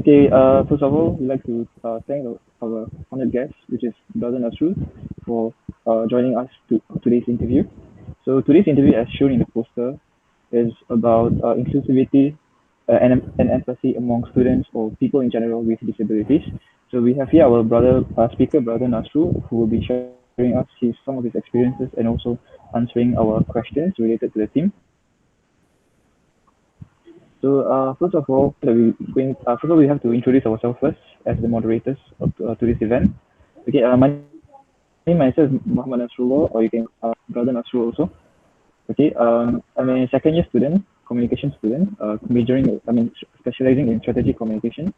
Okay, first of all, we'd like to thank our honored guest, which is Brother Nasrul, for joining us to today's interview. So today's interview, as shown in the poster, is about inclusivity and empathy among students or people in general with disabilities. So we have here our brother speaker, Brother Nasrul, who will be sharing us some of his experiences and also answering our questions related to the theme. So first of all, first of all, we have to introduce ourselves first as the moderators of to this event. Okay, my name myself is Muhammad Nasrullah, or you can Brother Nasrul also. Okay, I'm a second year student, communication student, specializing in strategic communication.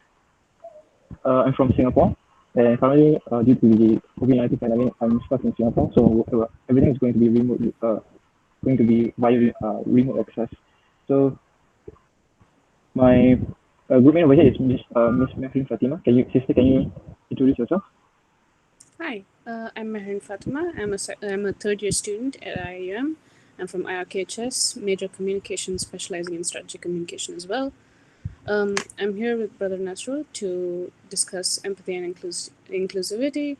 I'm from Singapore, and currently, due to the COVID-19 pandemic, I'm stuck in Singapore, so everything is going to be going to be via remote access. So my group mate over here is Miss Mehrin Fathima. Can you introduce yourself? Hi, I'm Mehrin Fathima. I'm a third year student at IIUM. I'm from IRKHS, major communication, specializing in strategic communication as well. I'm here with Brother Nasrul to discuss empathy and inclusivity.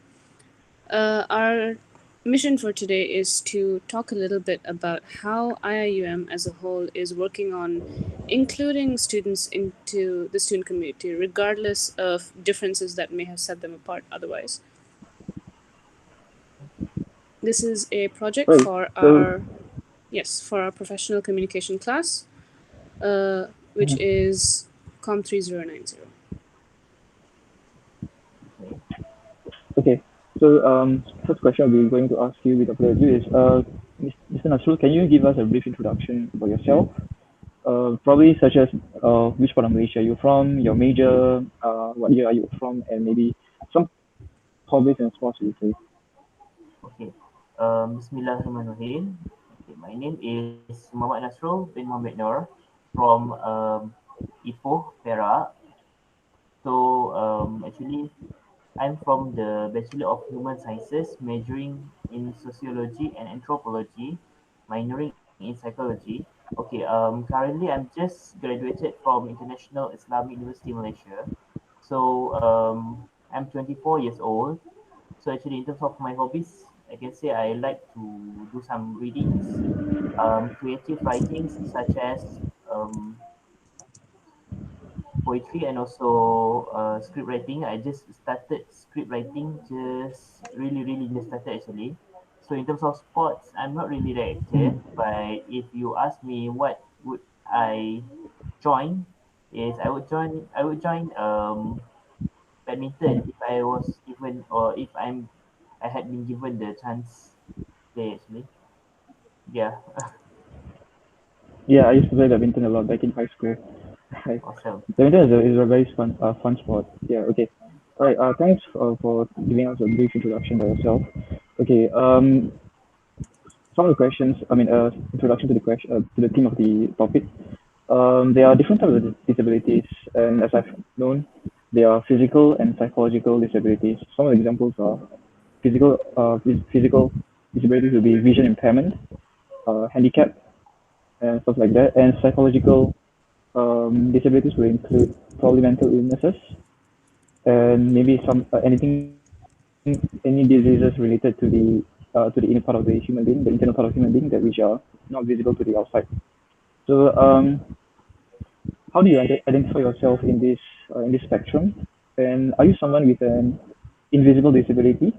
Our mission for today is to talk a little bit about how IIUM as a whole is working on including students into the student community, regardless of differences that may have set them apart otherwise. This is a project Right. for So our for our professional communication class, which is COMM 3090. Okay. okay. So first question we're going to ask you without further ado is Mr. Nasrul, can you give us a brief introduction about yourself? Probably such as which part of Malaysia you're from, your major, what year are you from, and maybe some hobbies and sports you play. Okay. Bismillahirrahmanirrahim. Okay, my name is Muhammad Nasrul bin Muhammad Noor from Ipoh, Perak. So actually, I'm from the Bachelor of Human Sciences, majoring in Sociology and Anthropology, minoring in Psychology. Okay, currently I'm just graduated from International Islamic University Malaysia. So I'm 24 years old. So actually, in terms of my hobbies, I can say I like to do some readings, creative writings such as poetry and also script writing. I just started script writing, just really just started actually. So in terms of sports, I'm not really that active, but if you ask me what would I join, is I would join badminton if I was given, or if I had been given the chance to play actually. Yeah. Yeah, I used to play badminton a lot back in high school. Right. Awesome. Badminton is a very fun sport. Yeah. Okay. All right. Thanks for giving us a brief introduction by yourself. Okay. Some of the questions. Introduction to the question to the theme of the topic. There are different types of disabilities, and as I've known, there are physical and psychological disabilities. Some of the examples are physical disabilities will be vision impairment, handicap, and stuff like that. And psychological disabilities will include probably mental illnesses and maybe any diseases related to the inner part of the human being, the internal part of human being that which are not visible to the outside. So how do you identify yourself in this spectrum? And are you someone with an invisible disability?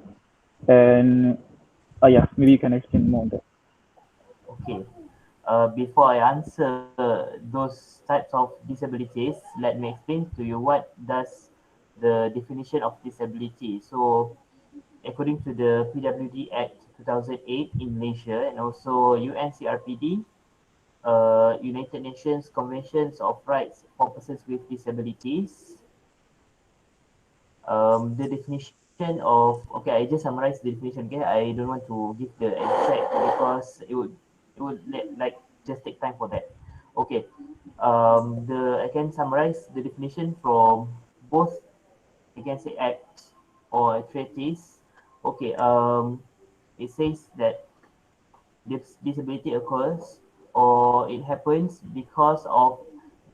And yeah, maybe you can explain more on that. Okay. Before I answer those types of disabilities, let me explain to you what does the definition of disability. So, according to the PWD Act 2008 in Malaysia and also UNCRPD, United Nations Conventions of Rights for Persons with Disabilities, the definition of, okay, I just summarize the definition. Okay, I don't want to give the exact because like just take time for that. Okay, the I can summarize the definition from both, I can say, acts or treaties. Okay, it says that this disability occurs or it happens because of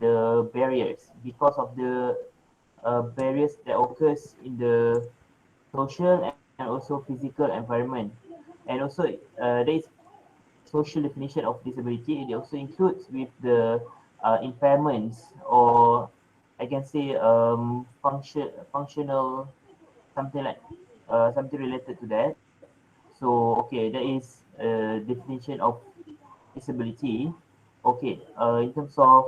the barriers, because of the barriers that occurs in the social and also physical environment. And also there is social definition of disability. It also includes with the impairments, or I can say functional, something like something related to that. So okay, there is a definition of disability. Okay, in terms of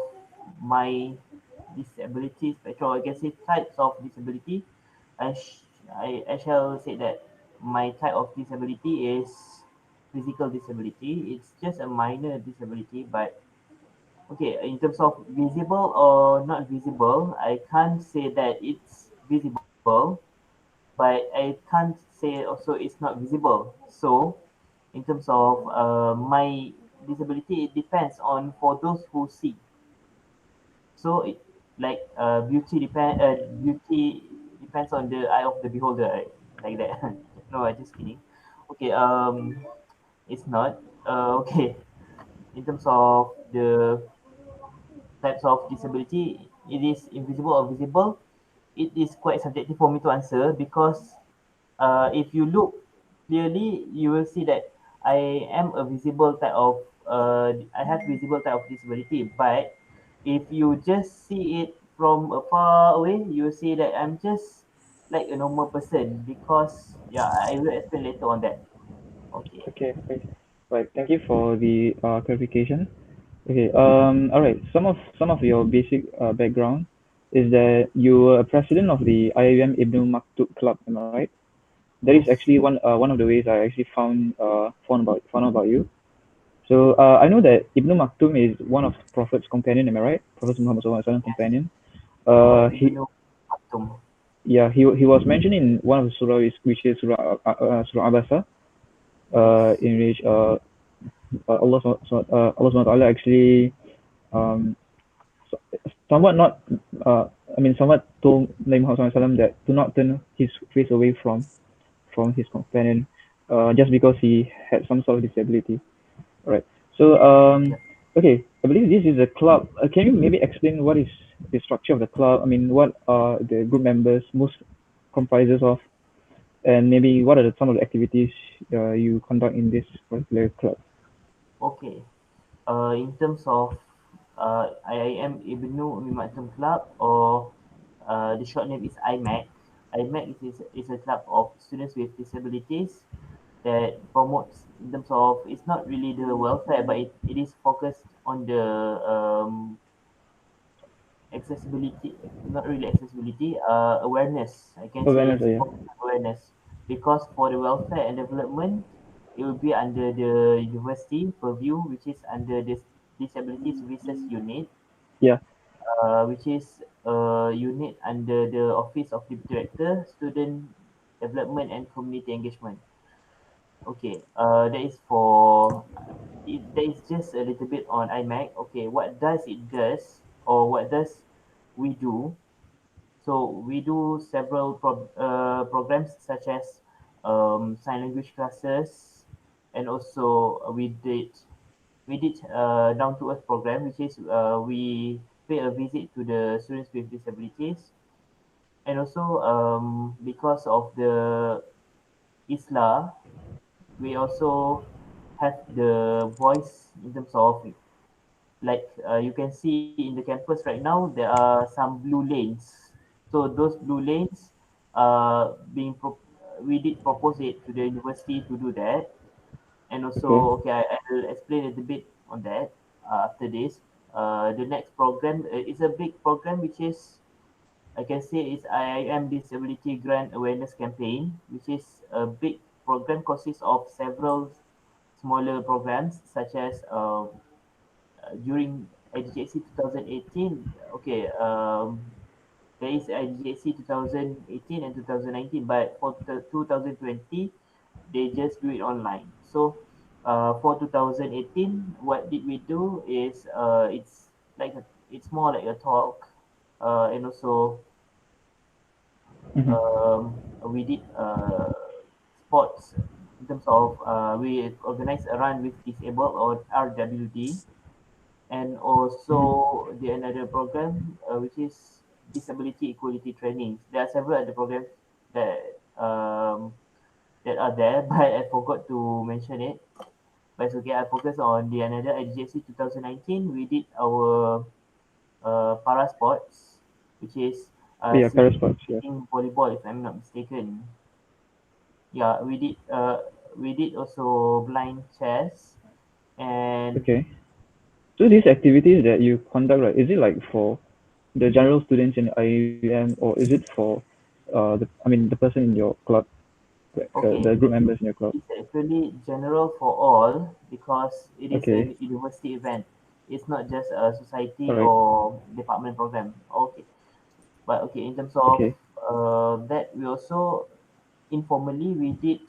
my disability spectrum, I can say types of disability. I shall say that my type of disability is physical disability. It's just a minor disability, but okay, in terms of visible or not visible, I can't say that it's visible, but I can't say also it's not visible. So, in terms of my disability, it depends on for those who see. So, like beauty depends on the eye of the beholder, right? Like that. No, I just kidding. Okay, it's not. Okay, in terms of the types of disability, it is invisible or visible. It is quite subjective for me to answer because if you look clearly, you will see that I am a visible type of I have visible type of disability. But if you just see it from far away, you will see that I'm just like a normal person because yeah, I will explain later on that. Okay. Okay, okay. Right. Thank you for the clarification. Okay. All right. Some of your basic background is that you were a president of the IIUM Ibn Maktum Club. Am I right? That is actually Yes. one of the ways I actually found out about you. So I know that Ibn Maktum is one of Prophet's companion. Am I right? Prophet Muhammad SAW Yes. companion. Muhammad He Ibn Maktum. yeah he was mentioned in one of the surah which is Surah Abasa, Yes. in which Allah SWT actually um, so- somewhat not somewhat told Nabi Muhammad SAW that do not turn his face away from his companion, just because he had some sort of disability. Right. So Yeah. okay, I believe this is a club. Can you maybe explain what is the structure of the club? I mean, what are the group members most comprises of, and maybe what are some of the activities you conduct in this particular club? Okay. In terms of IIM Ibnu Maktum Club, or the short name is IMAC. IMAC is a club of students with disabilities that promotes in terms of, it's not really the welfare, but it is focused on the accessibility, not really accessibility, awareness. I can say Awareness, it's yeah. focused on awareness because for the welfare and development, it will be under the university purview, which is under this disability services unit, Yeah. which is a unit under the office of the director, student development and community engagement. Okay, that is for that is just a little bit on IMAC. Okay, what does it does, or what does we do? So we do several programs such as sign language classes, and also we did down to earth program, which is we pay a visit to the students with disabilities, and also because of the ISLA, we also have the voice in terms of, like you can see in the campus right now, there are some blue lanes. So those blue lanes we did propose it to the university to do that. And Okay. also, okay, I will explain a little bit on that after this. The next program is a big program, which is, I can say, is IIM Disability Grant Awareness Campaign, which is a big program, consists of several smaller programs, such as during IDJC 2018. Okay, there is IDJC 2018 and 2019, but for 2020, they just do it online. So for 2018, what did we do is it's more like a talk, and also Mm-hmm. we did sports in terms of we organized a run with disabled, or RWD, and Mm-hmm. also the another program which is disability equality trainings. There are several other programs that that are there, but I forgot to mention it. But it's okay. I focus on the another IGSC 2019. We did our para sports, which is Yeah, para sitting sports. Yeah. sitting volleyball, if I'm not mistaken. Yeah, we did also blind chess and Okay. So these activities that you conduct, right, is it like for the general students in IUM, or is it for the person in your club, okay, the group members in your club? it's actually general for all because it is Okay. a university event. It's not just a All society right. or department program. Okay, but okay, in terms of Okay. that, we also informally we did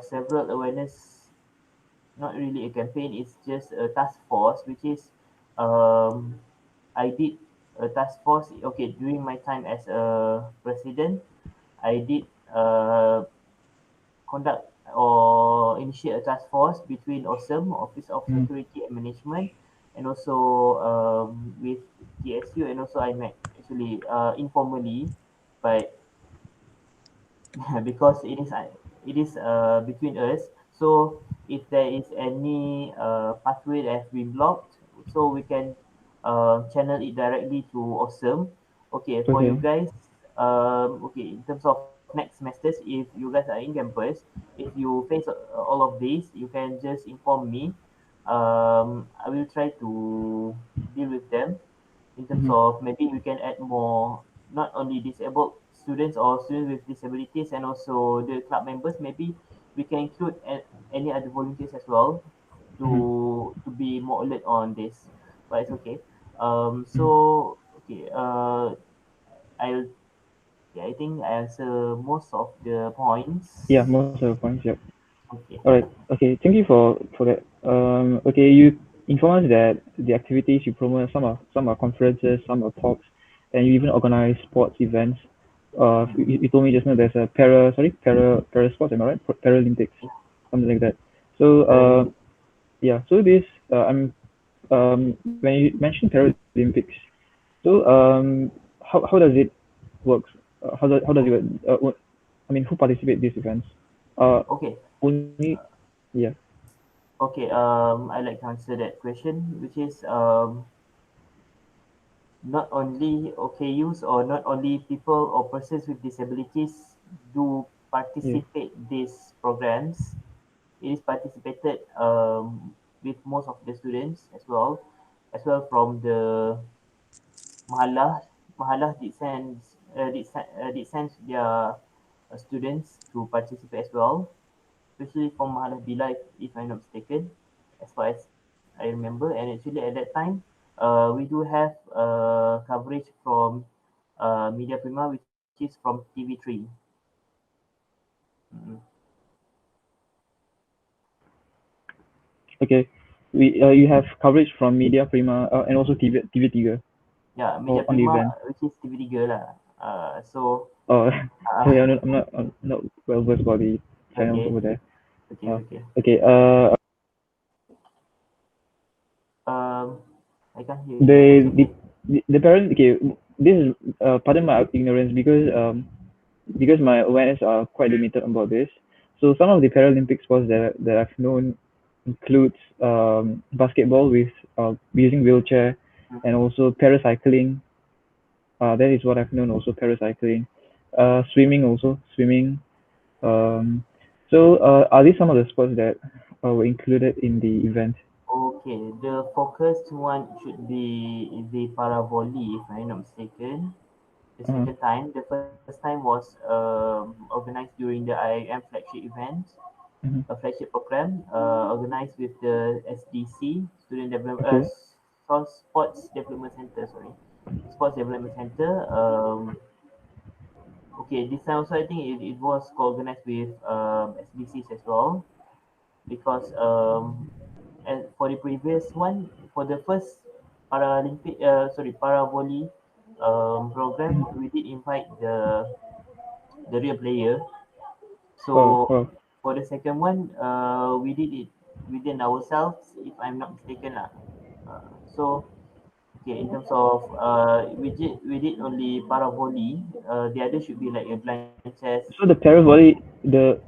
several awareness, not really a campaign, it's just a task force, which is um, I did a task force. Okay, during my time as a president, I did conduct or initiate a task force between OSM, Office of Mm, Security and Management, and also with TSU and also IMAC, actually informally, but because it is between us. So if there is any pathway that has been blocked, so we can channel it directly to Awesome. Okay, for you okay. guys, okay, in terms of next semesters, if you guys are in campus, if you face all of these, you can just inform me. I will try to deal with them in terms Mm-hmm. of maybe we can add more, not only disabled students or students with disabilities and also the club members. Maybe we can include any other volunteers as well Mm-hmm. to be more alert on this, but it's okay. Mm-hmm. So okay, I'll yeah, I think I answer most of the Yeah, points. most of the points. Yep. Okay. All right. Okay. Thank you for that. Okay. You inform us that the activities you promote, some are conferences, some are talks, and you even organize sports events. Mhm. You told me just now there's a para sports. Am I right? Paralympics, Yeah, something like that. So Paralympic. yeah. So this I'm when you mentioned Paralympics. So how does it work? How does it work? Who participate these events? Uh, Okay. only yeah. Okay. I like to answer that question, which is not only OKUs or not only people or persons with disabilities do Yeah. participate these programs. It is participated with most of the students as well from the mahalah. Mahalah did send their students to participate as well, especially from Mahalah Bila, if I'm not mistaken, as far as I remember. And actually at that time, we do have coverage from Media Prima, which is from TV3. Mm. Okay. You have coverage from Media Prima and also TV Tiga Yeah, Media on the Prima, event. which is TV3 lah. So, Oh, uh, sorry, I'm not well versed about the channels okay, over there. okay, okay. Okay. Um, I can't hear you. What's The your the question? the parent. Okay, this is pardon my ignorance because my awareness are quite limited about this. So some of the Paralympic sports that I've known includes basketball with using wheelchair, Mhm. and also paracycling. That is what I've known. Also paracycling, swimming also swimming. Um, so are these some of the sports that were included in the event? Okay, the focused one should be the para volley, if I'm not mistaken. The Uh-huh. second time, the first time was organized during the IIM flagship event, Hmm. a flagship program organized with the SDC, Student Development, Okay. Sports Development Center, sorry, Sports Development Center. Okay, this time also I think it was co-organized with SDCs as well because and for the previous one, for the first para volley program, we did invite the real player. Oh, So oh. for the second one, we did it within ourselves, if I'm not mistaken lah. So Okay, in terms of we did only para volley. The other should be like a blind chess, So the Paravolley, the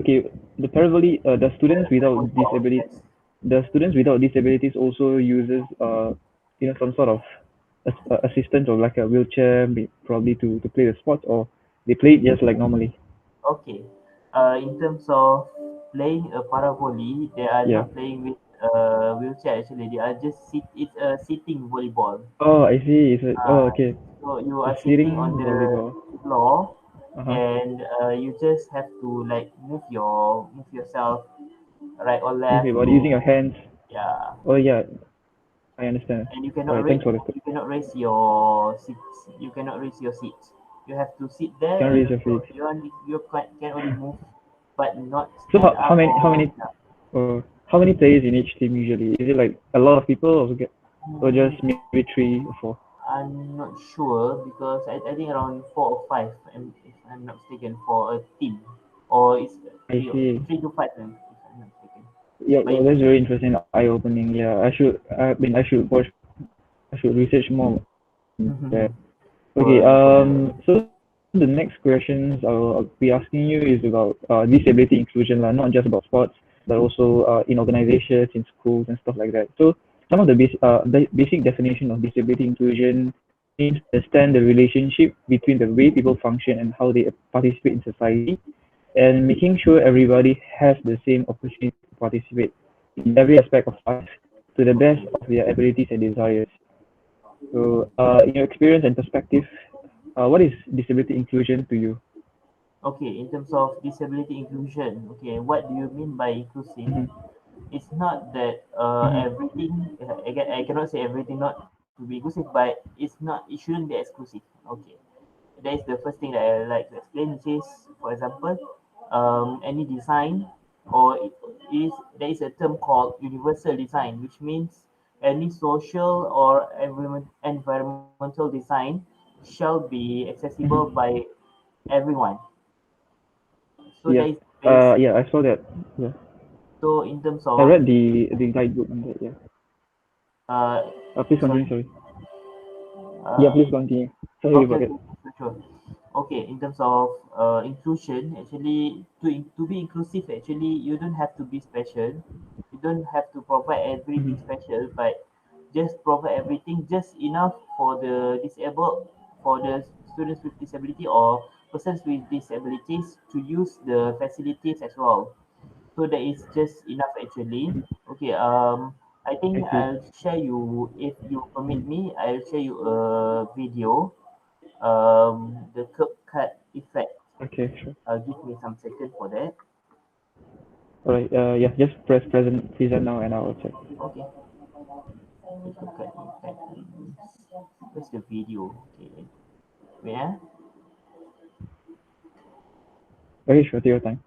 Paravolley, the students without volleyball. disability, Yes. the students without disabilities also uses some sort of assistant or like a wheelchair, probably to play the sport, or they play it just like normally. Okay. In terms of playing a para volley, they are Yeah. not playing with a wheelchair. Actually, they are just sit. It's a sitting volleyball. Oh, I see. Uh, Okay. so you A are sitting on sitting the volleyball. floor, Uh-huh. and you just have to like move yourself right or Move left your body using your to, hands. yeah. Oh yeah, I understand. And All right, thanks for the. you cannot raise your seat. You cannot raise your seat. You have to sit there, Can't and raise your feet. can only move, but not So stand how up many how or, many yeah. how many players in each team usually? Is it like a lot of people, or Hmm, just maybe 3 or 4? I'm not sure because I think around 4 or 5, if I'm not mistaken, for a team, or it's I see. 3 to 5, if I'm not mistaken. Yeah, But well, it that's varies. very interesting, eye-opening. Yeah, I should watch. I should research more on that. Okay. For the So the next questions I'll be asking you is about disability inclusion, not just about sports, but also in organizations, in schools, and stuff like that. So some of the basic definition of disability inclusion aims to understand the relationship between the way people function and how they participate in society, and making sure everybody has the same opportunity to participate in every aspect of life to the best Okay. of their abilities and desires. So, in your experience and perspective, what is disability inclusion to you? Okay, in terms of disability inclusion, okay, what do you mean by inclusive? Mm-hmm. It's not that Mm-hmm. everything, again, I cannot say everything not to be inclusive, but it shouldn't be exclusive. Okay, that is the first thing that I like to explain, which is, for example, any design, or there is a term called universal design, which means any social or environmental design shall be accessible Mm-hmm. by everyone. So Yeah. that is base. Yeah, I saw that. Yeah, So in terms I of read the guidebook on that. Yeah. uh, Please sorry, continue. Sorry. Yeah, please continue. Sorry okay, about okay, it. sure. Okay, in terms of inclusion, actually, to be inclusive, actually, you don't have to be special. You don't have to provide Mm-hmm. everything special, but just provide everything just enough for the disabled, for the students with disability or persons with disabilities to use the facilities as well. So that is just enough actually. Mm-hmm. Okay, I think I see. I'll share you, if you permit me, I'll share you a video, the curb cut effect. Okay, sure. Give me some second for that. All right. Yeah, just press present now, and I'll check. Okay, the curb cut effect. Where's the video? Okay, wait, Okay, sure. Take your time.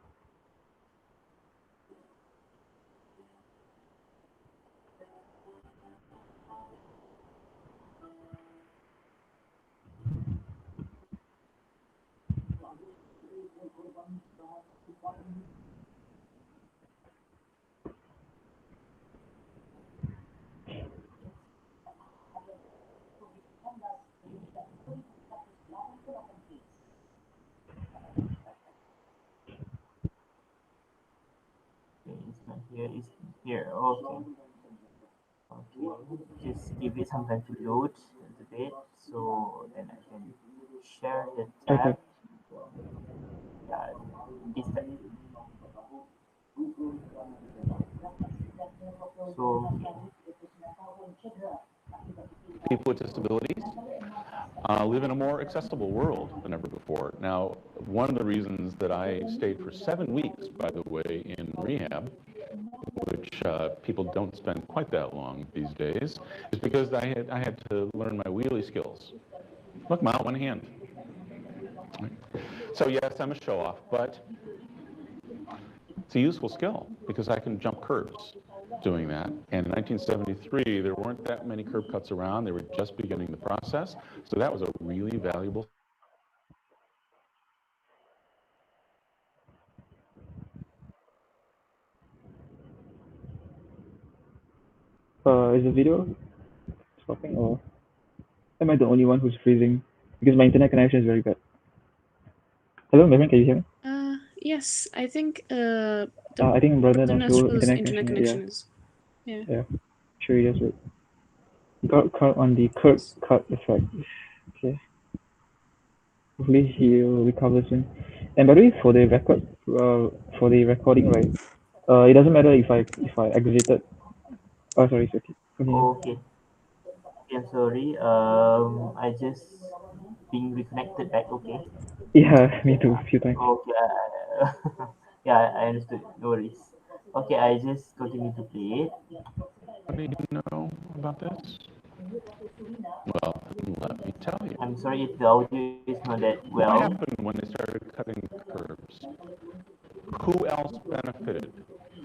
okay, it's not here, it's here. Okay, okay, just give it some time to load a little bit, so then I can share the tab. Okay. Yeah, this tab. So okay. People with disabilities live in a more accessible world than ever before. Now, one of the reasons that I stayed for 7 weeks, by the way, in rehab, which people don't spend quite that long these days, is because I had to learn my wheelie skills. Look, I'm out one hand. So yes, I'm a show-off, but it's a useful skill because I can jump curbs doing that. And in 1973, there weren't that many curb cuts around. They were just beginning the process. So that was a really valuable. Is the video stopping or? Am I the only one who's freezing? Because my internet connection is very bad. Hello, Mehrin, can you hear me? Yes, I think I think Brother Brother Nasrul Nasrul's internet internet connection, yeah, connection is, yeah. yeah. Sure, you just wait. Got caught on the curb cut effect. Okay. Hopefully he'll recover soon. And by the way, for the recording, right? It doesn't matter if I exited. Oh, sorry, it's okay. Continue. Okay. I'm sorry. I just being reconnected back. Okay. Yeah, me too. A few times. Okay. Yeah, I understood. No worries. Okay, I just continue to play it. What do you know about this? Well, let me tell you. I'm sorry if the audio is not that What well. happened when they started cutting curbs? Who else benefited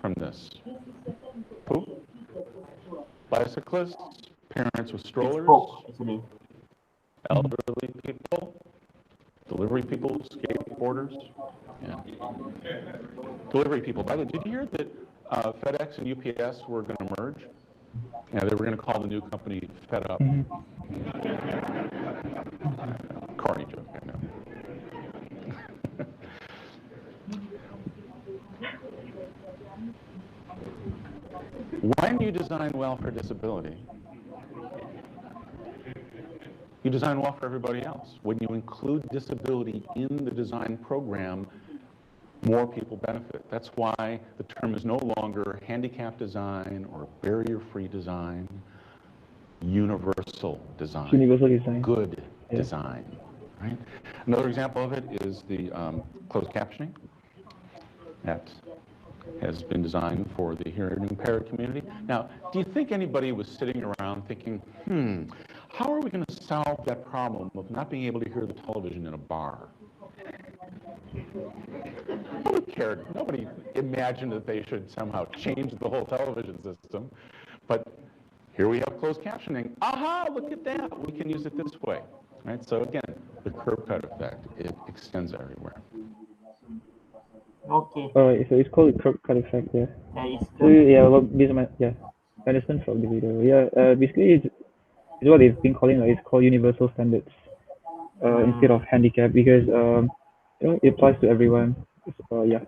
from this? Who? Bicyclists, parents with It strollers, spoke actually. elderly people, delivery people, skateboarders. Yeah. Delivery people. By the way, did you hear that FedEx and UPS were going to merge? Yeah, they were going to call the new company Fed Up. Mm-hmm. Corny joke, I know. When you design welfare disability, you design well for everybody else. When you include disability in the design program, more people benefit. That's why the term is no longer handicap design or barrier-free design, universal design, Universal design. good Yeah. design, right? Another example of it is the closed captioning that has been designed for the hearing impaired community. Now, do you think anybody was sitting around thinking, how are we going to solve that problem of not being able to hear the television in a bar? Nobody cared. Nobody imagined that they should somehow change the whole television system. But here we have closed captioning. Aha, look at that. We can use it this way. Right? So again, the curb cut effect, it extends everywhere. Okay. Alright, so it's called curb cut effect. Yeah. It's So yeah, based on I understand from the video. Yeah. Basically, it's what they've been calling. It's called universal standards. Instead of handicap because it applies to everyone. Yeah.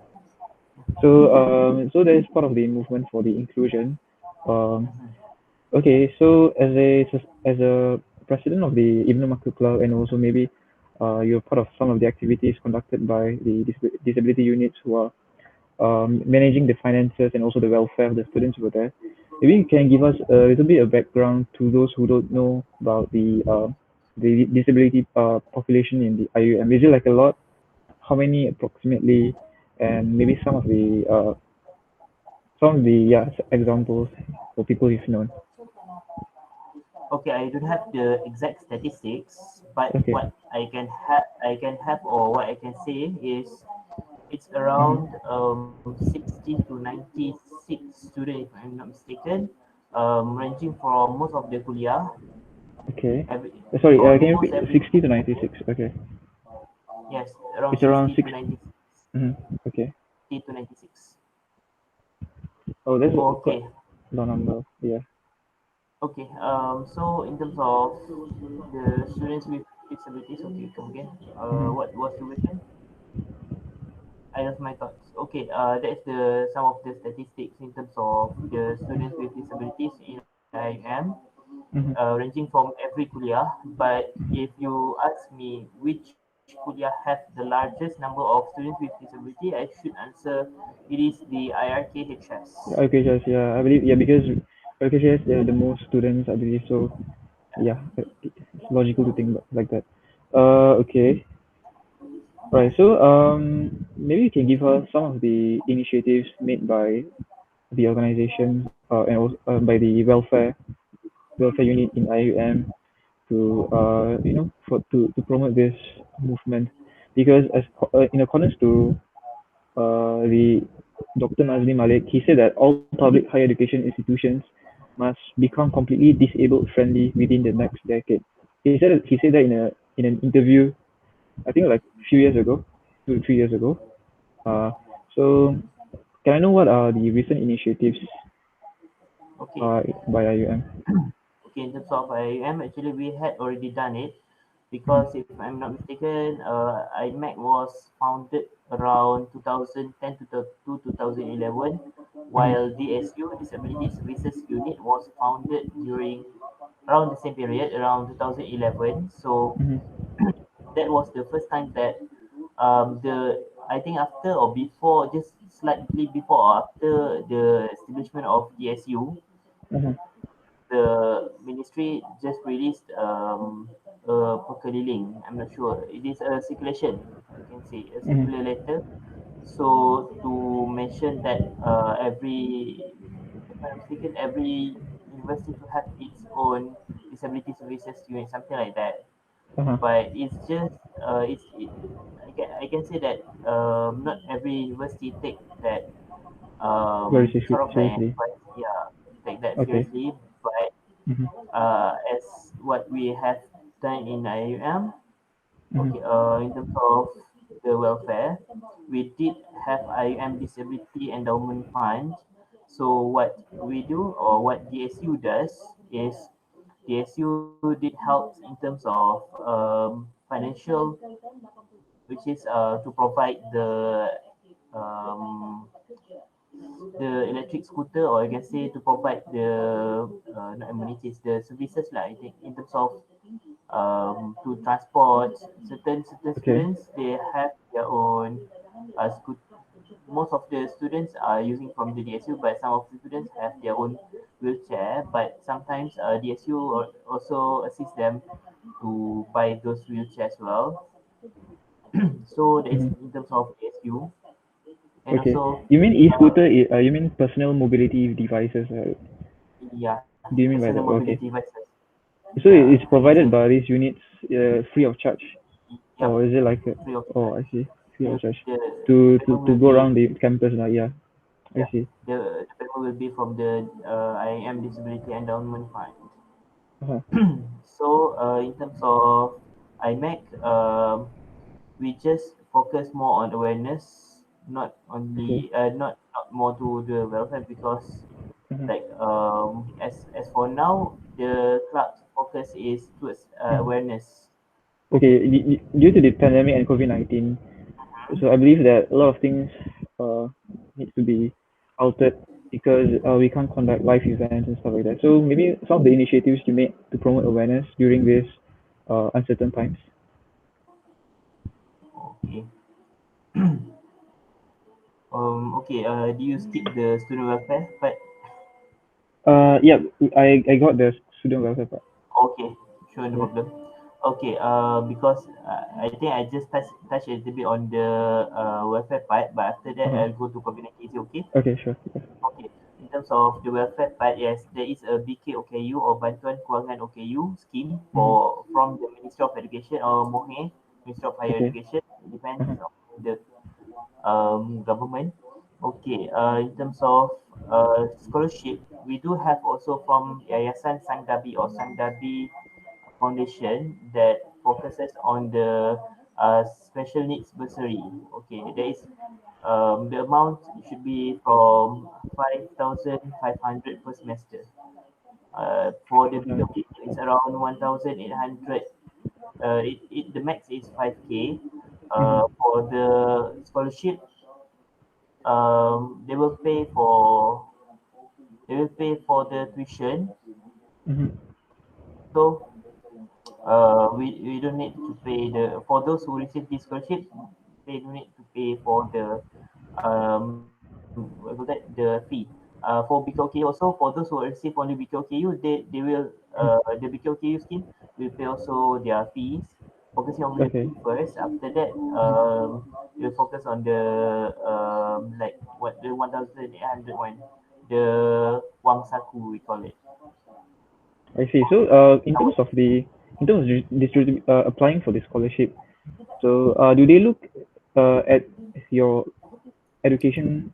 So that is part of the movement for the inclusion. Um, okay, so as a president of the Ibn Maktum Club, and also maybe you're part of some of the activities conducted by the disability units who are managing the finances and also the welfare of the students over there. Maybe you can give us a little bit of background to those who don't know about the disability population in the IUM. Is it like a lot? How many approximately? And maybe some of the examples for people you've known. Okay, I don't have the exact statistics, but Okay. what I can have or what I can say is it's Mm-hmm. around 60 to 96 students if I'm not mistaken, ranging from most of the kuliah, Okay. every Sorry, can you almost repeat? every 60 to 96. Okay. yes, around It's around 60 to 6. 90 Okay. to 96. Oh, that's quite Okay, a low number. Yeah. okay. So in terms of the students with disabilities, okay, come again. Mm-hmm. What was the question? I lost my thoughts. Okay, that's the some of the statistics in terms of the students with disabilities in IIM, Mm-hmm. ranging from every kuliah. But if you ask me which kuliah have the largest number of students with disability, I should answer it is the IRKHS. IIUM, yeah, I believe, yeah, because IIUM has the most students, I believe, so yeah, it's logical to think like that. Okay, right. So, maybe you can give us some of the initiatives made by the organization, and also by the welfare unit in IUM to, to promote this movement, because in accordance to the Dr. Nazmi Malik, he said that all public higher education institutions must become completely disabled friendly within the next decade. He said that in an interview, I think like a few years ago, 2 to 3 years ago. Uh, so can I know what are the recent initiatives Okay, by IUM? okay, in terms of IIUM, actually we had already done it Mhm. because if I'm not mistaken, IMAC was founded around 2010 to 2011, Mhm. while DSU, Disability Services Unit, was founded during around the same period, around 2011. So Mhm. that was the first time that the I think after or before, just slightly before or after the establishment of DSU, Mhm. the ministry just released a perkeliling. I'm not sure. It is a circulation. You can say a Mhm. circular letter. So to mention that if I'm not mistaken, every university to have its own disability services unit, something like that. Uh-huh. But it's just I can say that not every university take that Very sort of like seriously. advice, yeah, take that Okay. seriously. But Mhm. as what we have done in IUM, Mhm. okay, in terms of the welfare, we did have IUM Disability Endowment Fund. So what we do or what DSU does is DSU did help in terms of financial, which is to provide um, the electric scooter, or I can say to provide the not amenities, the services like I think in terms of to transport certain Okay. students. They have their own scoot. Most of the students are using from the DSU, but some of the students have their own wheelchair. But sometimes DSU also assist them to buy those wheelchairs as well. So that is Mhm. in terms of DSU, and Okay. also You mean e-scooter? You mean personal mobility devices? yeah, Do you mean personal by that? mobility Okay. devices. So Yeah, it's I can say provided by these units free of charge, yeah, or is it like a, free of oh, charge. I see, free of The charge the to payment to will go be around the campus now? Yeah, I yeah, see. the payment will be from the IAM Disability Endowment Fund. Uh-huh. So in terms of IMAC, we just focus more on awareness, not Okay. only not more to the welfare because Uh-huh. like as for now the club's focus is towards Mhm. awareness. Okay. Due to the pandemic and COVID-19, so I believe that a lot of things uh need to be altered because we can't conduct live events and stuff like that. So maybe some of the initiatives you made to promote awareness during this uncertain times. Okay. Okay. Do you skip the student welfare part? Yeah, I got the student welfare part. Okay, sure, no Yeah. problem. Okay, because I think I just touch a little bit on the welfare part, but after that Uh-huh. I'll go to community. Is it okay? Okay, sure. Yeah. Okay. In terms of the welfare part, yes, there is a BKOKU or Bantuan Kewangan OKU scheme Mm-hmm. for from the Ministry of Education or MOHE, Ministry of Higher Okay. Education. It depends Uh-huh. on the government. Okay, in terms of scholarship, we do have also from Yayasan Sangdabi or Sangdabi Foundation that focuses on the special needs bursary. Okay, there is the amount should be from 5,500 per semester. For the Uh-huh. BKK, it's around 1,800. The max is 5K. Mm-hmm. For the scholarship, they will pay for the tuition. Mm-hmm. So we don't need to pay the for those who receive this scholarship, they don't need to pay for the what call that the fee. For BKOKU also, for those who receive only BKOKU, they will the BKOKU scheme will pay also their fees, focusing on the Okay. fee first. After that, Mm-hmm. we'll focus on the like what the 1,800 one, the Wang Saku we call it. I see. So, That was in terms of applying for the scholarship, so do they look at your education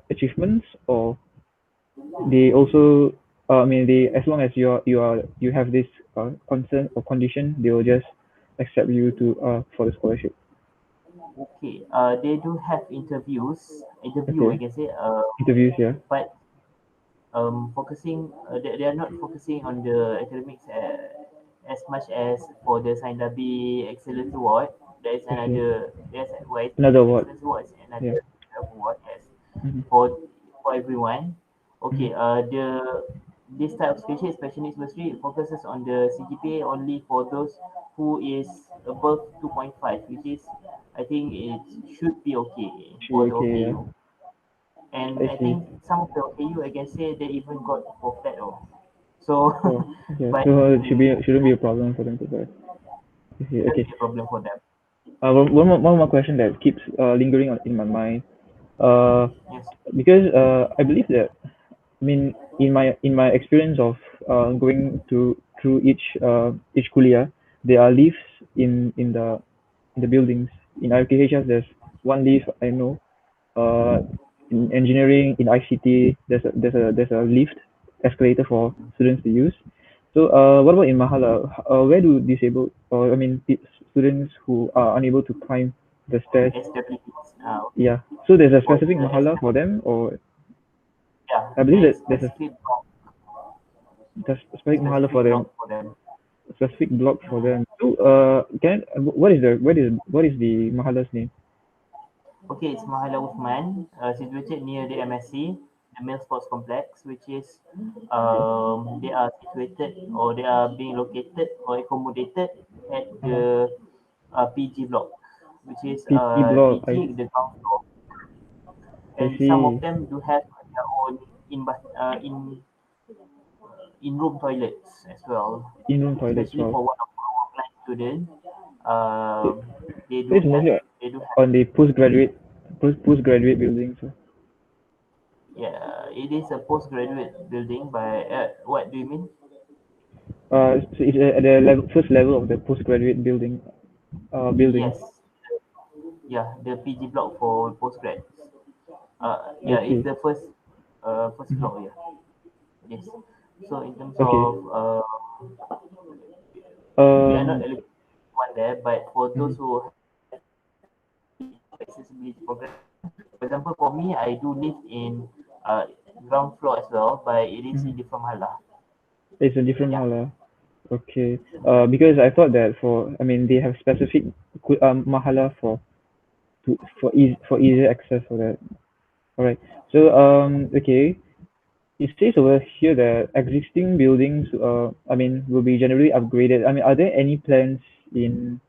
achievements, or they also I mean, they as long as you have this concern or condition, they will just accept you to for the scholarship. okay. They do have interview I Okay. can say. Interviews, yeah. But focusing they are not focusing on the academics as much as for the Saindabi Excellence Award. There is Okay. another Another award. Excellence Award is Yeah. another award as Mm-hmm. for everyone. Mm-hmm. Okay, the this type of special needs bursary focuses on the CGPA only for those who is above 2.5, which is I think it should be okay Actually, for the okay. Yeah. OKU. And I I see. think some of the OKU I can say they even got for flat or so, Oh, okay. but So it shouldn't be a problem for them to buy. I see. shouldn't Okay. be a problem for them. One more question that keeps lingering in my mind. Uh, Yes. because I believe that, I mean, in my experience of going through each kuliah, there are lifts in the buildings. In IRKHS, there's one lift I know. Uh, in engineering, in ICT, there's a lift escalator for students to use. So what about in Mahala? Where do disabled, or I mean, students who are unable to climb the stairs? SWPs. Okay. Yeah. So there's a For specific the Mahala for them, or yeah, I believe there is that there's a specific block, specific Mahala for them, for them. specific block for them. So what is the Mahala's name? Okay, it's Mahala Uthman, situated near the MSC, the Male Sports Complex, which is Okay. they are situated or they are being located or accommodated at Uh-huh. the PG block, which is PT block. PG the ground floor, I and some of see. them do have their own in room toilets as well, In-room toilets. especially Wow. for one of our client students. So They so do it's have mostly they do have on the postgraduate buildings. So. yeah, it is a postgraduate building by what do you mean? So it's at the first level of the postgraduate buildings. Yes, yeah, the PG block for postgrads. I Yeah, it's see. the first Mhm. floor. Yeah, yes. So in terms Okay. of we are not Um. eligible one there, but for those Mhm. who have accessibility program, for example, for me, I do live in ground floor as well, but it is Mhm. in different mahala. It's a different Yeah. mahala. Okay. Because I thought that I mean, they have specific mahala for easier access for that. All right. So okay. It says over here that existing buildings, I mean, will be generally upgraded. I mean, are there any plans in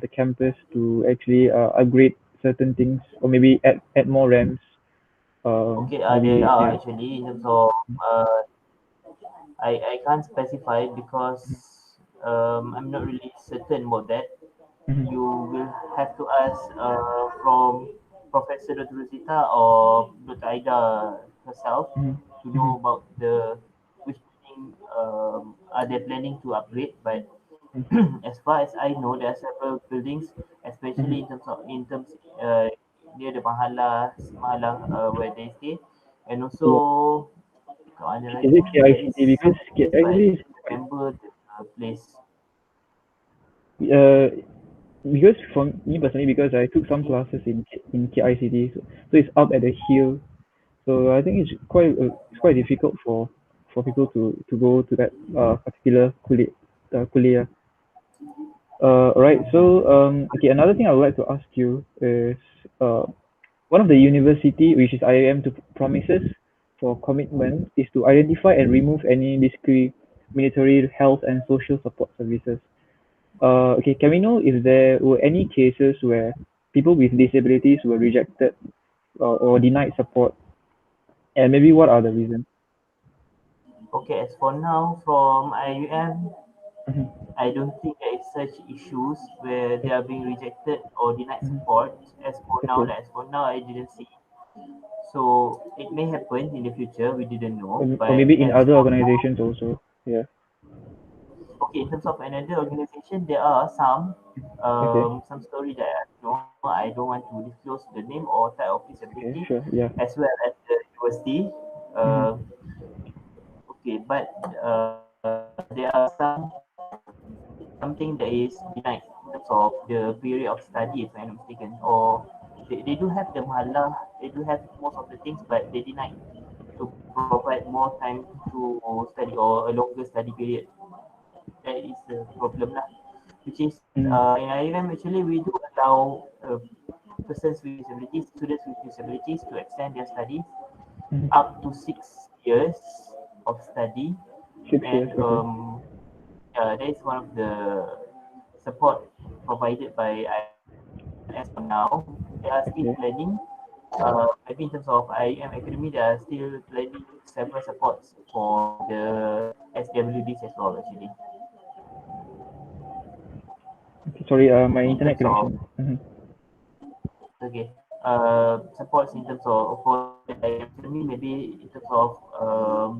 the campus to actually upgrade certain things, or maybe add more ramps? Okay. There Maybe are yeah. actually in terms of uh, I can't specify because I'm not really certain about that. Mhm, You will have to ask from Professor Dr. Rosita or Dr. Aida herself mhm, to mhm. know about the which thing are they planning to upgrade. But as far as I know, there are several buildings, Mhm. especially in terms uh, near the mahala where they stay, and Yeah. also kat mana Is lagi it there is KICT? Because some place but I KICT is can't remember the place. uh because for me personally, because I took some Okay. classes in KICT, so it's up at the hill. So I think it's quite difficult for people to go to that particular kuliah. Alright. So okay, another thing I would like to ask you is uh, one of the university, which is IIM, to promises for commitment is to identify and remove any discriminatory health and social support services. Okay, can we know if there were any cases where people with disabilities were rejected or denied support, and maybe what are the reasons? Okay, as for now, from IUM, Mhm. I don't think there is such issues where they Okay. are being rejected or denied Mhm. support. Okay. As for now, I didn't see. So it may happen in the future. We didn't know, Or but maybe in as other for now, organizations also. Yeah. okay. In terms of another organization, there are Okay. some story that I know. I don't want to disclose the name or type of disability, Okay. Sure. Yeah. as well as the university. Mhm. Uh, okay, but there are something that is denied in terms of the period of study, if I'm not mistaken, or they do have the mahalah, they do have most of the things, but they denied to provide more time to study or a longer study period. That is the problem lah. Which is Mm. in IIM actually we do allow persons with disabilities, students with disabilities to extend their studies Mm. up to 6 years of study, 6 years. and Okay. that is one of the support provided by IIM as for now. They are still Okay. planning. Maybe in terms of IIM Academy, they are still planning several supports for the SWDs as well actually. Okay. Sorry. My In internet terms of connection. Mhm. okay, supports in terms of for the IIM Academy, maybe in terms of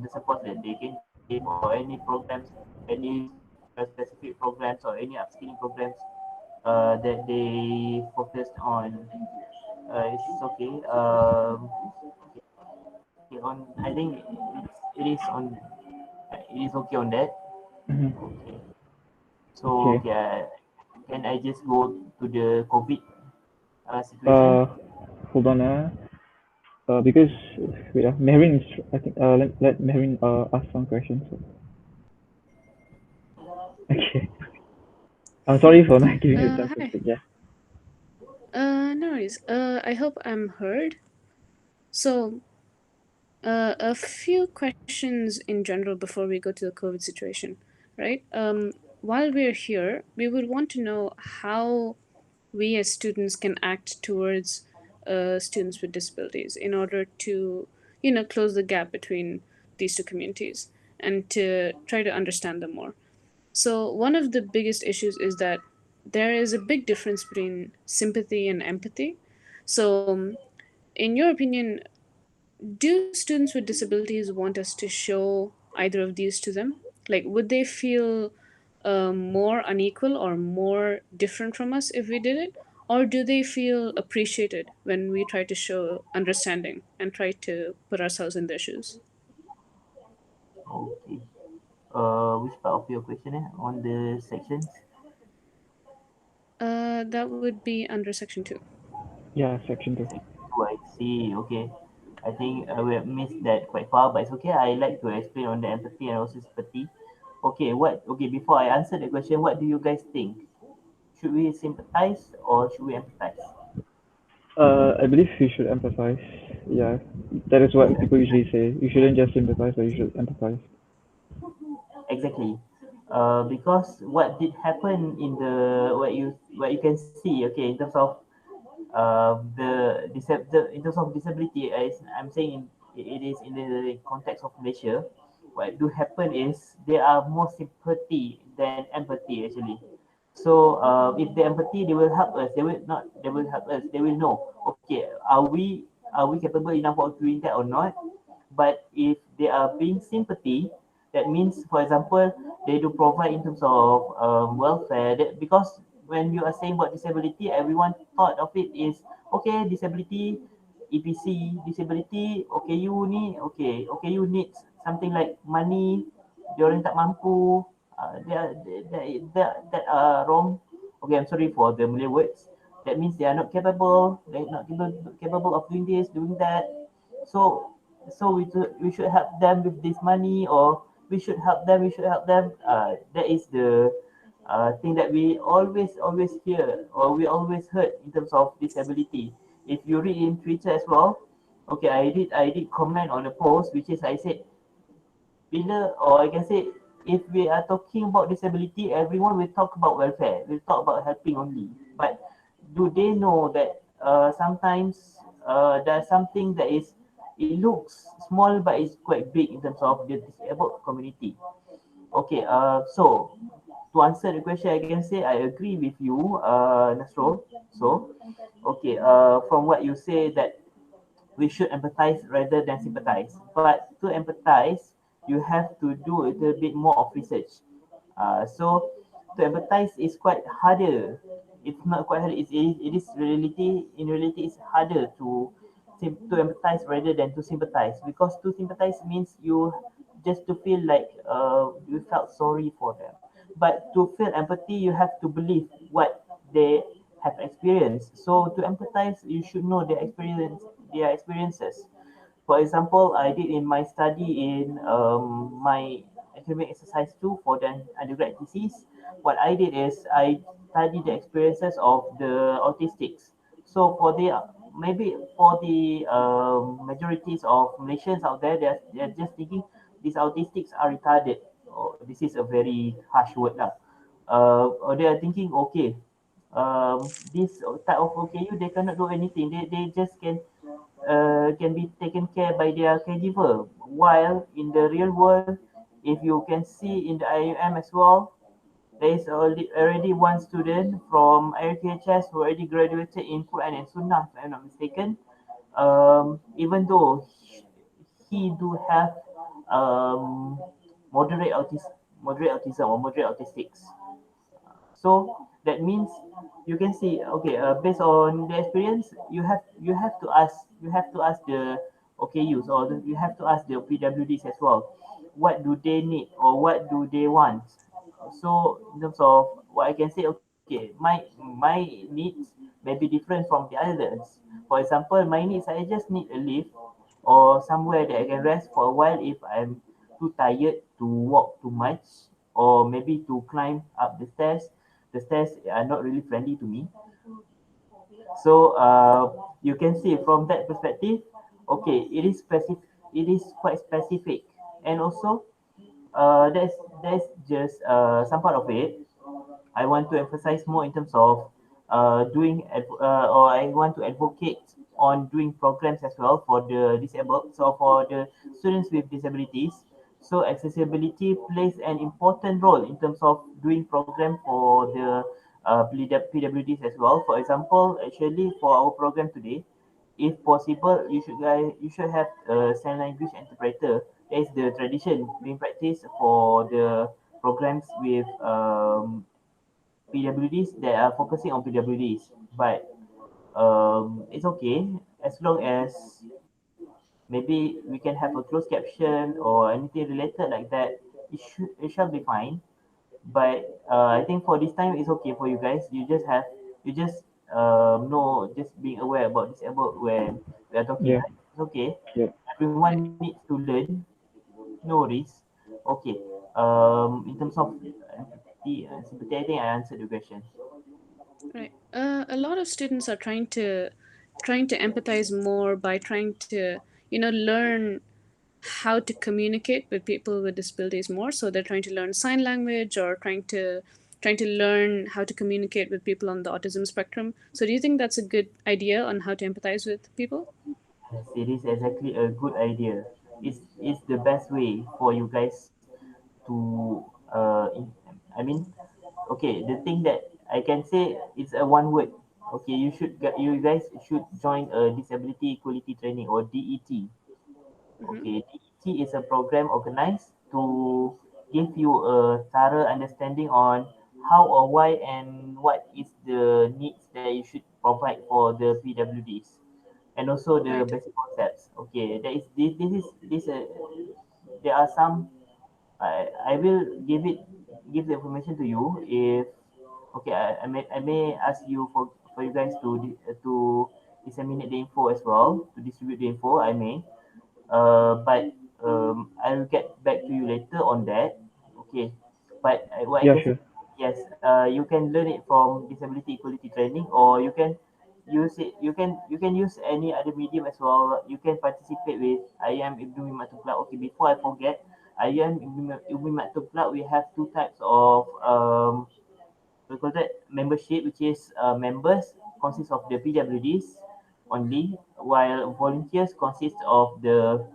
the support that they can give or any programs, any specific programs or any upskilling programs that they focused on. It's okay. Okay, on I think it is on it is okay on that. Mhm. Okay. So Okay. okay, can I just go to the COVID situation? Uh, Hold on. Because wait. Mehrin is. I think. Let Mehrin ask some questions. Okay. I'm sorry for not giving you a chance to Hi. speak. Yeah. No worries. I hope I'm heard. So, a few questions in general before we go to the COVID situation, right? While we're here, we would want to know how we as students can act towards students with disabilities in order to, close the gap between these two communities and to try to understand them more. So, one of the biggest issues is that there is a big difference between sympathy and empathy. So, in your opinion, do students with disabilities want us to show either of these to them? Like, would they feel more unequal or more different from us if we did it? Or do they feel appreciated when we try to show understanding and try to put ourselves in their shoes? Okay. Which part of your question on the sections? That would be under section 2. Yeah. Section two. Oh, I see. Okay. I think we have missed that quite far, but it's okay. I like to explain on the empathy and also sympathy. Okay, okay, before I answer the question, what do you guys think? Should we sympathize or should we empathize? I believe you should empathize. Yeah. That is Yes, what people usually say. You shouldn't just sympathize, but you should empathize. exactly. Because what did happen in the what you can see, okay, in terms of in terms of disability, as I'm saying, it is in the context of Malaysia. What do happen is there are more sympathy than empathy actually. So if the empathy, they will help us. They will not. They will help us. They will know. Okay, are we capable enough of doing that or not? But if they are being sympathy, that means, for example, they do provide in terms of welfare. Because when you are saying about disability, everyone thought of it is okay, disability, EPC, disability, okay, you need something like money, diorang tak mampu, that are wrong. Okay, I'm sorry for the Malay words. That means they are not capable, they're not capable of doing this, doing that. So we should help them with this money, or we should help them. That is the thing that we always hear, or we always heard in terms of disability. If you read in Twitter as well, okay, I did comment on a post which is I said, bila, or I can say, if we are talking about disability, everyone will talk about welfare, will talk about helping only. But do they know that sometimes there's something that is, it looks small but it's quite big in terms of the disabled community. Okay, so to answer the question, I can say I agree with you, Nasrul. So, okay, from what you say that we should empathize rather than sympathize. But to empathize, you have to do a little bit more of research. So to empathize is quite harder. It's not quite hard. It is reality. In reality, it's harder to empathize rather than to sympathize, because to sympathize means you just to feel like you felt sorry for them. But to feel empathy, you have to believe what they have experienced. So to empathize, you should know their experiences. For example, I did in my study in my academic exercise 2 for the undergrad thesis. What I did is I studied the experiences of the autistics. So for the maybe for the majorities of Malaysians out there, they're just thinking these autistics are retarded. Oh, this is a very harsh word lah. Or they are thinking, okay, this type of OKU they cannot do anything. They just can be taken care by their caregiver. While in the real world, if you can see in the IUM as well, there is already one student from IRKHS who already graduated in Quran and Sunnah, if I'm not mistaken. Even though he do have um, moderate autism or moderate autistics. So that means you can see, okay, based on the experience, you have to ask the OKUs or you have to ask the PWDs as well. What do they need or what do they want? So in terms of what I can say, okay, my needs may be different from the others. For example, my needs I just need a lift or somewhere that I can rest for a while if I'm too tired to walk too much or maybe to climb up the stairs. The stairs are not really friendly to me. So you can see from that perspective, okay, it is quite specific, and also that's just some part of it. I want to emphasize more in terms of or I want to advocate on doing programs as well for the disabled, so for the students with disabilities. So accessibility plays an important role in terms of doing program for the PWDs as well. For example, actually for our program today, if possible, you should have a sign language interpreter. That is the tradition being practiced for the programs with PWDs that are focusing on PWDs. But it's okay as long as maybe we can have a closed caption or anything related like that. It shall be fine. But I think for this time it's okay for you guys. You just know just being aware about disabled when we are talking, Yeah, right? It's okay. yeah, Everyone Right. needs to learn. No worries. Okay. In terms of empathy and sympathy, I think I answered the question. Right. A lot of students are trying to empathize more by trying to, learn how to communicate with people with disabilities more. So they're trying to learn sign language or trying to learn how to communicate with people on the autism spectrum. So do you think that's a good idea on how to empathize with people? Yes, it is exactly a good idea. It's the best way for you guys to I mean, okay, the thing that I can say is a one word. Okay, you guys should join a disability equality training or DET. Mm-hmm. Okay, DET is a program organized to give you a thorough understanding on how or why and what is the needs that you should provide for the PWDs and also the Right. basic concepts. Okay, there is this there are some I will give the information to you if okay I may ask you for you guys to disseminate the info as well to distribute the info I may but I'll get back to you later on that. Okay, but what I yeah, can say, sure. yes, you can learn it from disability equality training, or you can use it. You can use any other medium as well. You can participate with IM Ibnu Maktum Club. Okay, before I forget, IM Ibnu Maktum Club, we have two types of we call that membership, which is members consists of the PWDs only, while volunteers consist of the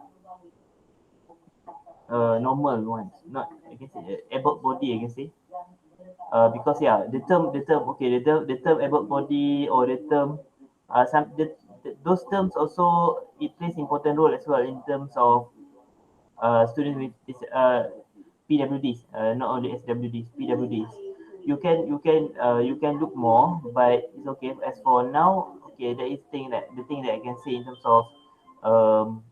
normal ones, not I can say able body I can say. Because yeah, the term okay, the term able body or the term those terms also it plays important role as well in terms of students with this PWDs, not only SWDs, PWDs. You can look more, but it's okay. As for now, okay, that is the thing that I can say in terms of um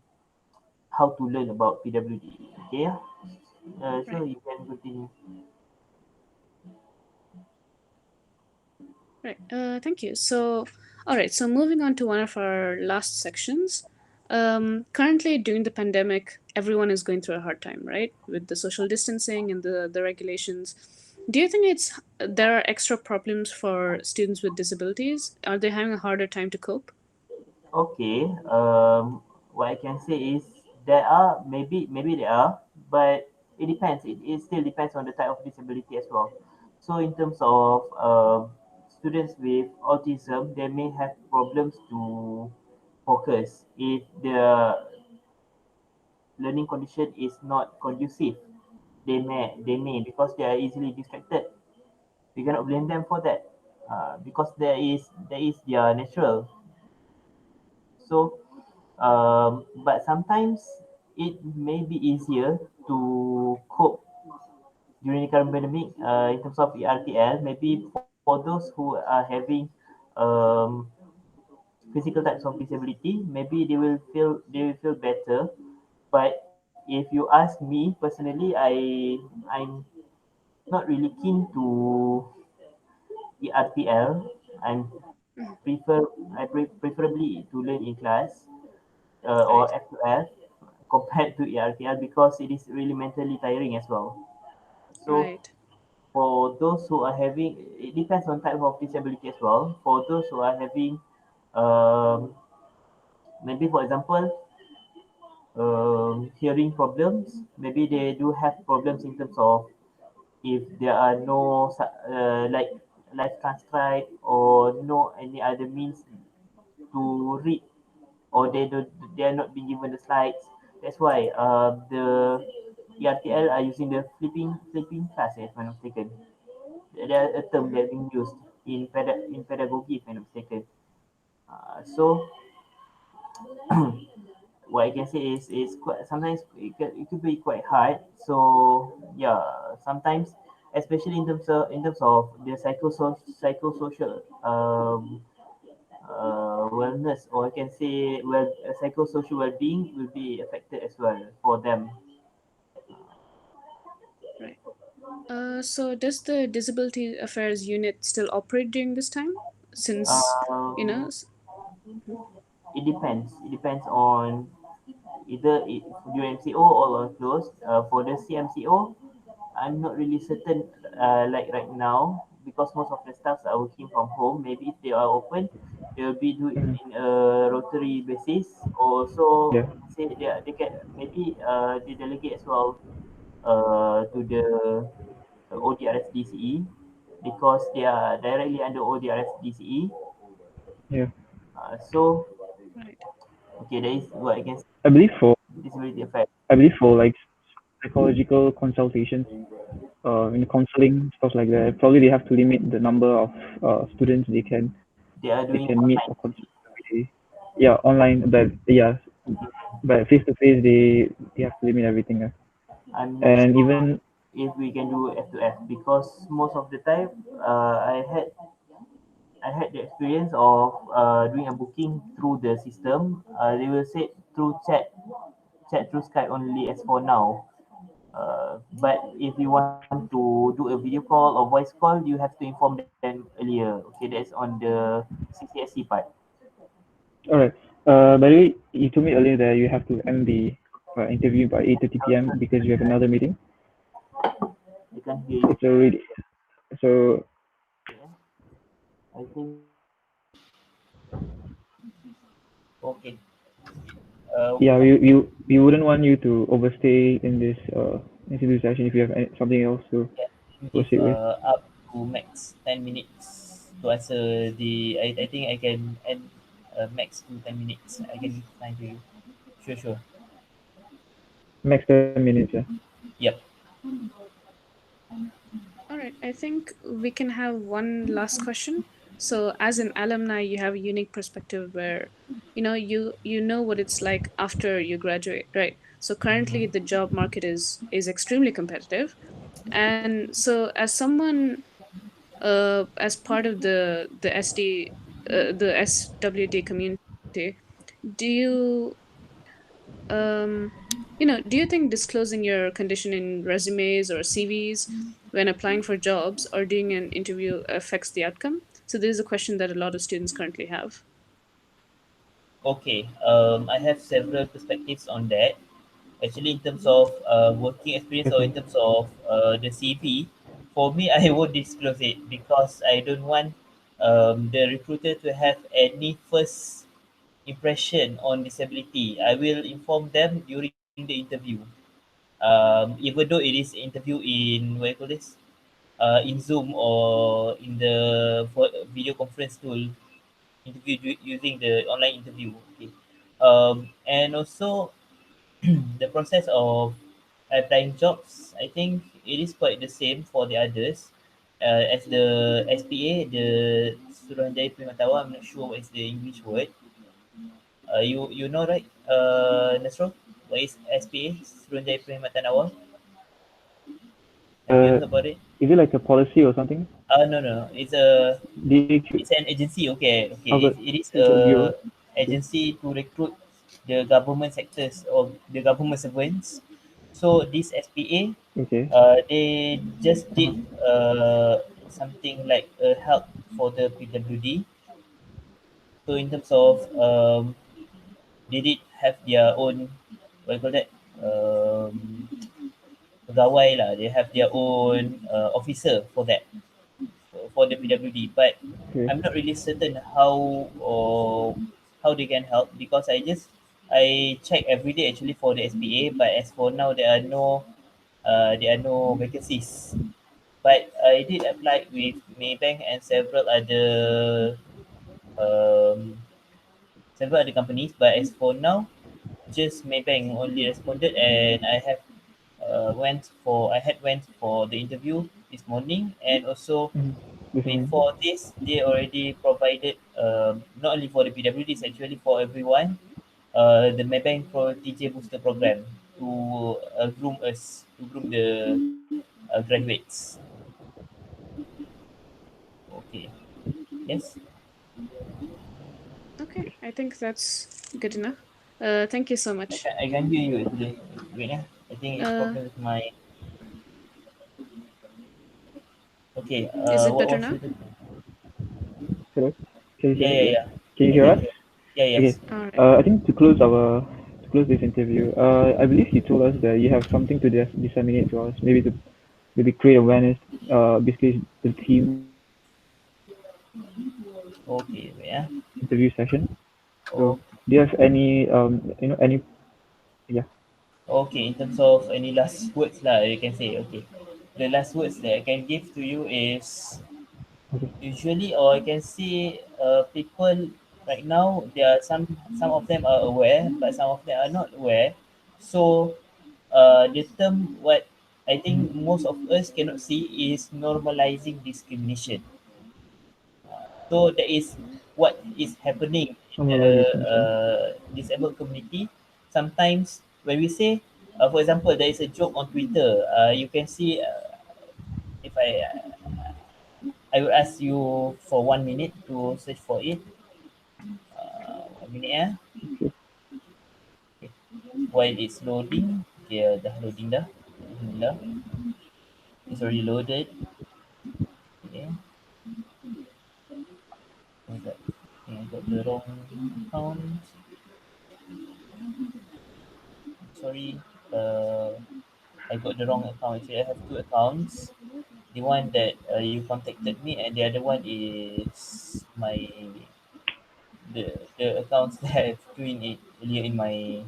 how to learn about PWD. Okay, yeah. So Right. you can continue. Right. Thank you. So, all right. So moving on to one of our last sections. Currently, during the pandemic, everyone is going through a hard time, right? With the social distancing and the regulations. Do you think there are extra problems for students with disabilities? Are they having a harder time to cope? Okay. What I can say is there are maybe there are, but it depends. It still depends on the type of disability as well. So in terms of students with autism, they may have problems to focus if the learning condition is not conducive. They may because they are easily distracted. We cannot blame them for that. Because there is their natural. So but sometimes it may be easier to cope during the current pandemic in terms of ERTL. Maybe for those who are having um, physical types of disability, maybe they will feel better. But if you ask me personally, I'm not really keen to ERTL. Preferably to learn in class or Right, F2F compared to ERTL because it is really mentally tiring as well. So right. for those who are having, it depends on type of disability as well. For those who are having, um, maybe for example, hearing problems, maybe they do have problems in terms of if there are no like live transcribe or no any other means to read or they are not being given the slides. That's why the ERTL are using the flipping class, if I'm not mistaken. There are a term that being used in pedagogy, if I'm not mistaken. So what I can say is quite sometimes it could be quite hard. So yeah, sometimes especially in terms of the psychosocial wellness, or I can say psychosocial well-being will be affected as well for them. Right. So does the Disability Affairs Unit still operate during this time? Since, you know, Um, it depends. It depends on either UMCO or are closed. For the CMCO, I'm not really certain. Like right now, because most of the staffs are working from home. Maybe if they are open, they will be doing Mhm. in a rotary basis. Or so Yeah, say they can maybe they delegate as well to the ODRS DCE because they are directly under ODRS DCE. yeah. So right, okay, that is what I can say. I believe for Disability affect. I believe for like psychological consultations, in counseling stuff like that, probably they have to limit the number of students They are they doing can meet online. or consult every day. Yeah, online, but yeah, but face to face they have to limit everything. I'm not And sure even if we can do F to F because most of the time I had the experience of doing a booking through the system. They will say through chat through Skype only as for now. But if you want to do a video call or voice call, you have to inform them earlier. Okay, that's on the CCSC part. all right. By the way, you told me earlier that you have to end the interview by 8:30 Sorry, p.m. sorry, because you have sorry, another meeting. I can't hear you. It's already so Yeah, I think okay. yeah. What We wouldn't want you to overstay in this interview session if you have something else to can give proceed with. up to max 10 minutes to answer the. I think I can end max to 10 minutes. I can give time to you. Sure, sure. Max 10 minutes. Yeah. Yep. all right. I think we can have one last question. So, as an alumni, you have a unique perspective where, you know what it's like after you graduate, right? So currently, the job market is extremely competitive, and so as someone, as part of the SWD community, do you do you think disclosing your condition in resumes or CVs when applying for jobs or doing an interview affects the outcome? So this is a question that a lot of students currently have. Okay, I have several perspectives on that. Actually, in terms of working experience or in Okay. terms of the CV, for me, I won't disclose it because I don't want the recruiter to have any first impression on disability. I will inform them during the interview. Even though it is interview in what you call this, in Zoom or in the video conference tool, interview using the online interview. Okay, and also the process of applying jobs, I think it is quite the same for the others. As the SPA, the Suruhanjaya Perkhidmatan, I'm not sure what is the English word. You know right, Nasrul? What is SPA, Suruhanjaya Perkhidmatan Awal? Have you Uh, heard about it? is it like a policy or something? No. DQ, It's an agency. Okay. oh, but It is it's a bureau. a Okay. agency to recruit the government sectors or the government servants. So this SPA, Okay. they just Uh-huh. did something like a help for the PWD. So in terms of they did have their own what you call that, pegawai lah. They have their own officer for that, for the PWD. But Okay. I'm not really certain how or how they can help because I check every day actually for the SPA. But as for now, there are no vacancies. But I did apply with Maybank and um, several other companies. But as for now, just Maybank only responded, and I had went for the interview this morning, and also Mm-hmm. This one. before this, they already provided not only for the PWDs, actually for everyone, the Maybank Pro TJ Booster Program to groom the graduates. Okay. Yes. Okay, I think that's good enough. Thank you so much. I can hear you actually. Wait, yeah. I think it's Uh, problem with my. Okay. is it What better was now? it? Hello. Can you Yeah, hear? yeah, Yeah. yeah. Can you I hear can us? hear. Yeah, Okay. yes. All right. I think to close this interview, I believe you told us that you have something to disseminate to us, maybe create awareness. Basically the theme of this Okay. Wait, yeah. interview session. So, Oh, do you have any any yeah? okay. In terms of any last words lah, you can say. Okay. The last words that I can give to you is Okay. usually, or I can see people right now, there are some of them are aware, but some of them are not aware. So the term what I Mm-hmm. think most of us cannot see is normalizing discrimination. So that is what is happening in the Normalize discrimination. disabled community. Sometimes when we say, for example, there is a joke on Twitter, you can see if I will ask you for 1 minute to search for it. 1 minute ya. Okay. Okay. While it's loading, okay, dah loading dah. Alhamdulillah. It's already loaded. Okay. I got the wrong account. Sorry. Uh, I got the wrong account. Actually, I have two accounts. The one that you contacted me, and the other one is the accounts that I've doing it earlier in my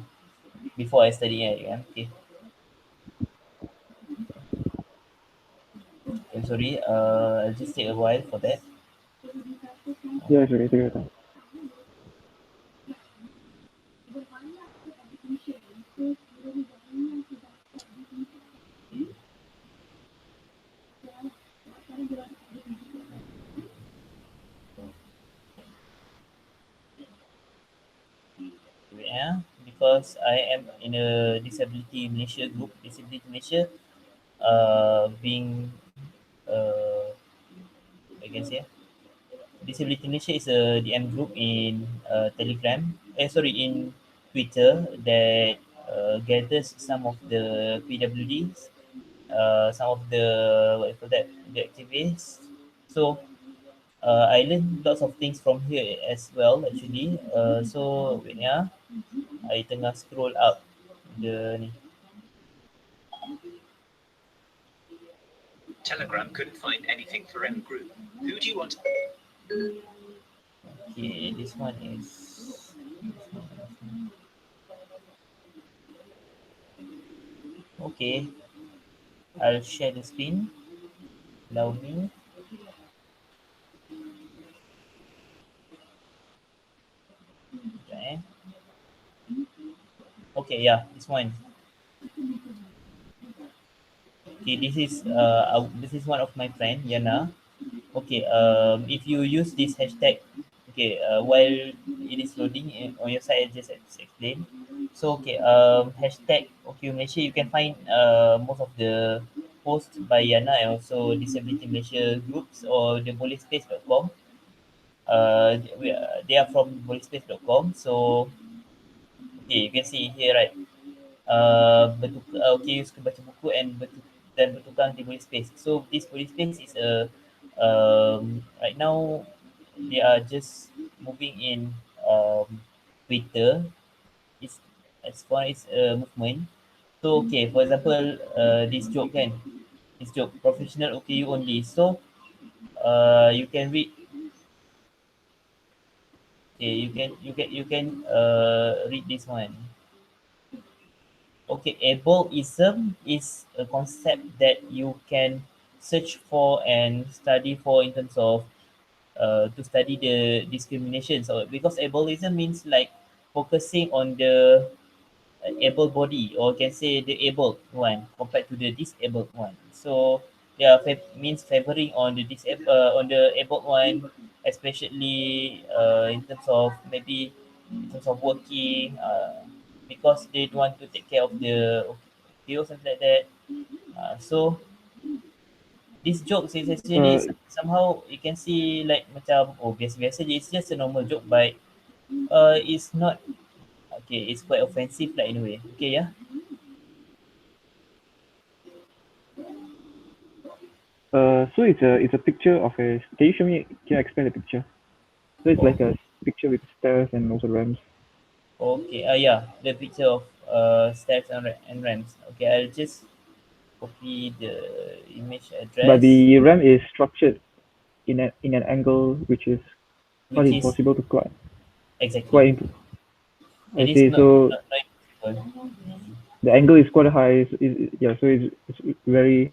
before I study at IIUM. Okay. I'm sorry. I'll just take a while for that. Yeah, it's okay. Take your time. Yeah, because I am in a Disability Malaysia group. Disability Malaysia, being I can say Disability Malaysia is a DM group in Telegram. Sorry, in Twitter that gathers some of the PWDs, some of the what you call that, the activists. So I learned lots of things from here as well actually. So wait ya, I tengah scroll up the ni. Telegram couldn't find anything for M group. Who do you want? Okay, this one is. Okay, I'll share the screen. Allow me. Okay. Okay, yeah, this one. Okay, this is one of my friend Yana. Okay, if you use this hashtag, okay, while it is loading on your side, I just explain. So okay, hashtag okay Malaysia, you can find most of the posts by Yana and also Disability Malaysia groups or the bolehspace.com. They are from bolehspace.com. So okay, you can see here, right? Okay, you suka baca buku dan bertukang di Bully Space. So this Bully Space is a right now they are just moving in Twitter. It's it's a movement. So okay, for example, this joke kan, this joke professional OKU only. So you can read. Okay, you can read this one. Okay, ableism is a concept that you can search for and study for in terms of to study the discrimination. So because ableism means like focusing on the able body, or can say the able one compared to the disabled one. So yeah, means favoring on the on the able one, especially in terms of maybe in terms of working, because they don't want to take care of the okay or something like that. So this jokes is actually Uh, somehow you can see like macam oh biasa-biasa je, it's just a normal joke, but it's not okay, it's quite offensive like in a way. Okay, yeah. so it's a picture of a. Can you show me? Can you explain the picture? So it's like a picture with stairs and also ramps. Okay, yeah, the picture of stairs and ramps. Okay, I'll just copy the image But address, the ramp is structured in an angle which is quite which is impossible to quite exactly. quite. I It is see. So not impossible. the angle is quite high. Yeah. So it's very.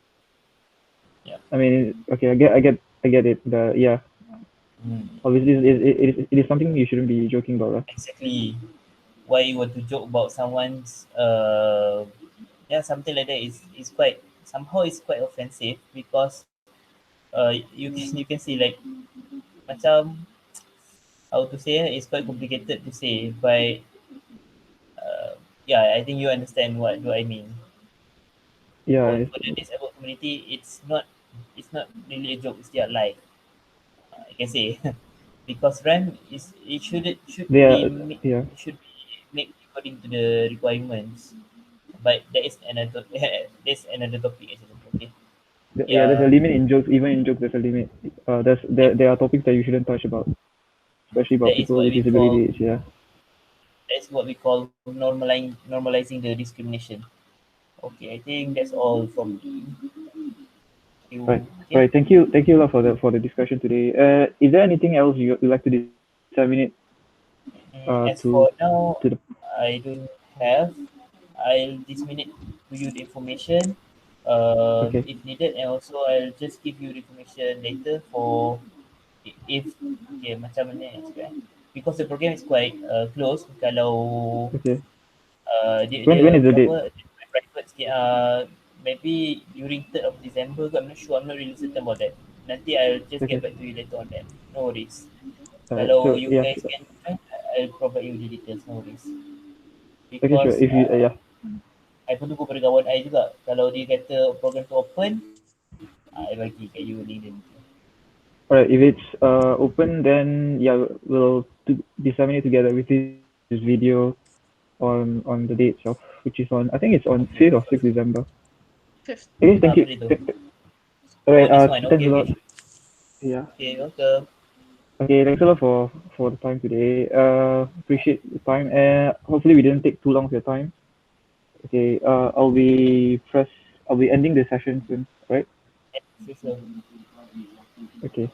Yeah. I mean, okay. I get it. The yeah. Mm, Obviously, it is something you shouldn't be joking about, right? exactly. Why you want to joke about someone's yeah, something like that is quite somehow it's quite offensive because you can see like macam how to say it's quite complicated to say, but yeah, I think you understand what do I mean. Yeah. For the disabled community, it's not really a joke, it's their life. I can say because RAM is it should They be are. Yeah. it should be made according to the requirements. But that is another that's another topic actually. Okay. Yeah. There's a Yeah, limit in jokes. Even in jokes, there's a limit. yep. There are topics that you shouldn't touch about, especially about That is people what with we call disabilities. Yeah. normalizing the discrimination. Okay, I think that's all from me. Right. You okay? Right. Thank you a lot for the discussion today. Is there anything else you'd like to disseminate As to for now, the I don't have. I'll disseminate to you the information okay. if needed, and also I'll just give you the information later for if okay macam mana nak cakap because the program is quite close. Kalau Okay. dia When is the date? apa dia private sikit, maybe during 3rd of December ke, I'm not sure, I'm not really certain about that. Nanti I'll just get Okay. back to you later on that. No worries. Alright. Kalau So you yeah. guys can join, I'll provide you the details. No worries. Okay. Sure. Because If you yeah. I pun tunggu pada kawan I juga. Kalau dia kata program tu open, I bagi kat you link dia. Alright. If it's open, then yeah, we'll disseminate together with this video on the date itself, which is on I think it's on Okay. 5th or 6th December. Fifth. Okay. Thank you. Benda tu. Alright. Oh, this one. Thanks Okay, a okay, lot. sure. Yeah. Okay, welcome. Okay, thanks a lot for the time today. Appreciate the time. Hopefully we didn't take too long of your time. Okay. I'll be ending the session soon. Right. See you soon. Okay.